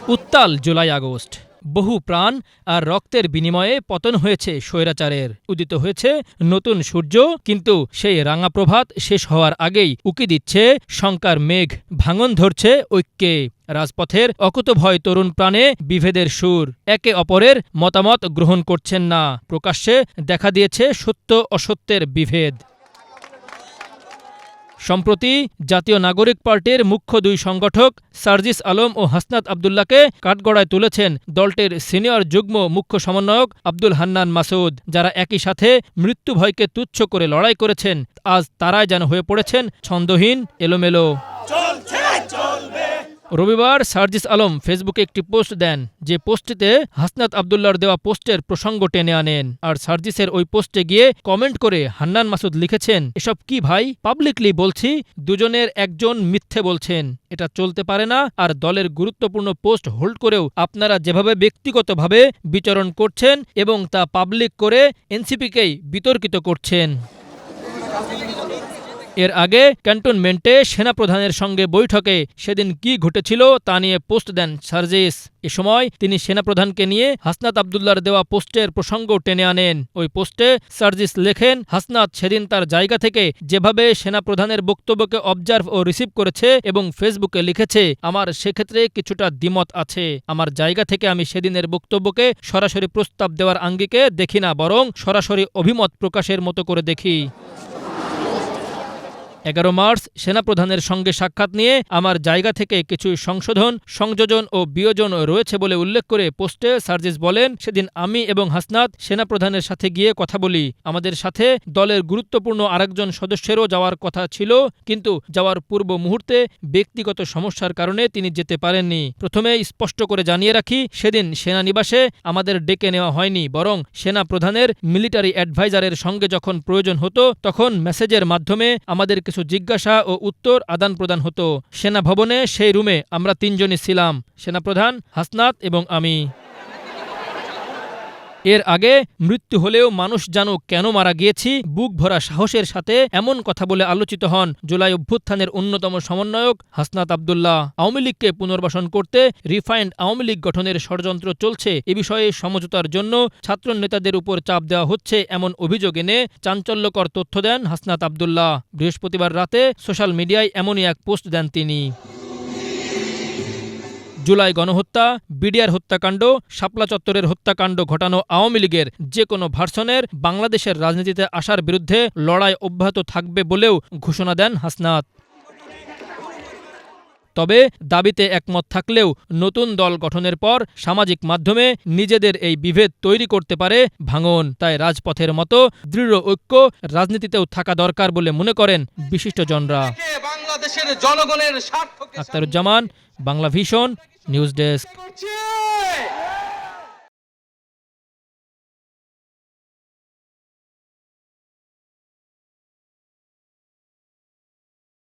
উত্তাল July August, বহু প্রাণ আর রক্তের বিনিময়ে পতন হয়েছে স্বৈরাচারের, উদিত হয়েছে নতুন সূর্য, কিন্তু সেই রাঙা প্রভাত শেষ হওয়ার আগেই উকি দিচ্ছে শঙ্কার মেঘ, ভাঙন ধরছে ঐক্যে। রাজপথের অকুতভয় তরুণ প্রাণে বিভেদের সুর, একে অপরের মতামত গ্রহণ করছেন না, প্রকাশ্যে দেখা দিয়েছে সত্য অসত্যের বিভেদ। সম্প্রতি জাতীয় নাগরিক পার্টির মুখ্য দুই সংগঠক সার্জিস আলম ও হাসনাত আবদুল্লাহকে কাঠগড়ায় তুলেছেন দলটির সিনিয়র যুগ্ম মুখ্য সমন্বয়ক আব্দুল হান্নান মাসুদ, যারা একই সাথে মৃত্যু ভয়কে তুচ্ছ করে লড়াই করেছেন। আজ তারাই যেন হয়ে পড়েছেন ছন্দহীন, এলোমেলো। রবিবার সার্জিস আলম ফেসবুকে একটি পোস্ট দেন, যে পোস্টটিতে হাসনাত আবদুল্লাহর দেওয়া পোস্টের প্রসঙ্গ টেনে আনেন। আর সার্জিসের ওই পোস্টে গিয়ে কমেন্ট করে হান্নান মাসুদ লিখেছেন, এসব কি ভাই, পাবলিকলি বলছি দুজনের একজন মিথ্যে বলছেন, এটা চলতে পারে না। আর দলের গুরুত্বপূর্ণ পোস্ট হোল্ড করেও আপনারা যেভাবে ব্যক্তিগতভাবে বিচরণ করছেন এবং তা পাবলিক করে এনসিপিকেই বিতর্কিত করছেন। এর আগে ক্যান্টনমেন্টে সেনাপ্রধানের সঙ্গে বৈঠকে সেদিন কি ঘটেছিল তা নিয়ে পোস্ট দেন সার্জিস। এ সময় তিনি সেনাপ্রধানকে নিয়ে হাসনাত আবদুল্লাহর দেওয়া পোস্টের প্রসঙ্গ টেনে আনেন। ওই পোস্টে সার্জিস লেখেন, হাসনাত সেদিন তার জায়গা থেকে যেভাবে সেনাপ্রধানের বক্তব্যকে অবজার্ভ ও রিসিভ করেছে এবং ফেসবুকে লিখেছে, আমার সেক্ষেত্রে কিছুটা দ্বিমত আছে। আমার জায়গা থেকে আমি সেদিনের বক্তব্যকে সরাসরি প্রস্তাব দেওয়ার আঙ্গিকে দেখি না, বরং সরাসরি অভিমত প্রকাশের মতো করে দেখি। 11 মার্চ সেনাপ্রধানের সঙ্গে সাক্ষাৎ নিয়ে আমার জায়গা থেকে কিছু সংশোধন, সংযোজন ও বিয়োজন রয়েছে বলে উল্লেখ করে পোস্টে সার্জিস বলেন, সেদিন আমি এবং হাসনাত সেনাপ্রধানের সাথে গিয়ে কথা বলি। আমাদের সাথে দলের গুরুত্বপূর্ণ আরেকজন সদস্যেরও যাওয়ার কথা ছিল, কিন্তু যাওয়ার পূর্ব মুহূর্তে ব্যক্তিগত সমস্যার কারণে তিনি যেতে পারেননি। প্রথমে স্পষ্ট করে জানিয়ে রাখি, সেদিন সেনানিবাসে আমাদের ডেকে নেওয়া হয়নি, বরং সেনাপ্রধানের মিলিটারি অ্যাডভাইজারের সঙ্গে যখন প্রয়োজন হতো তখন মেসেজের মাধ্যমে আমাদের কিছু জিজ্ঞাসা ও উত্তর আদান প্রদান হতো। সেনা ভবনে সেই রুমে আমরা তিনজনই ছিলাম, সেনাপ্রধান, হাসনাত এবং আমি। এর আগে মৃত্যু হলেও মানুষ জানুক কেন মারা গিয়েছি, বুক ভরা সাহসের সাথে এমন কথা বলে আলোচিত হন জুলাই অভ্যুত্থানের অন্যতম সমন্বয়ক হাসনাত আবদুল্লাহ। আওয়ামী লীগকে পুনর্বাসন করতে রিফাইন্ড আওয়ামী লীগ গঠনের ষড়যন্ত্র চলছে, এ বিষয়ে সমঝোতার জন্য ছাত্র নেতাদের উপর চাপ দেওয়া হচ্ছে, এমন অভিযোগ এনে চাঞ্চল্যকর তথ্য দেন হাসনাত আবদুল্লাহ। বৃহস্পতিবার রাতে সোশ্যাল মিডিয়ায় এমনই এক পোস্ট দেন তিনি। জুলাই গণহত্যা, বিডিআর হত্যাকাণ্ড, শাপলা চত্বরের হত্যাকাণ্ড ঘটানো আওয়ামী লীগের যে কোনো ভার্সনের বাংলাদেশের রাজনীতিতে আসার বিরুদ্ধে লড়াই অব্যাহত থাকবে বলেও ঘোষণা দেন হাসনাত। তবে দাবিতে একমত থাকলেও নতুন দল গঠনের পর সামাজিক মাধ্যমে নিজেদের এই বিভেদ তৈরি করতে পারে ভাঙন। তাই রাজপথের মতো দৃঢ় ঐক্য রাজনীতিতেও থাকা দরকার বলে মনে করেন বিশিষ্টজনরা। Akhtaruzzaman, Bangla Vision, news desk.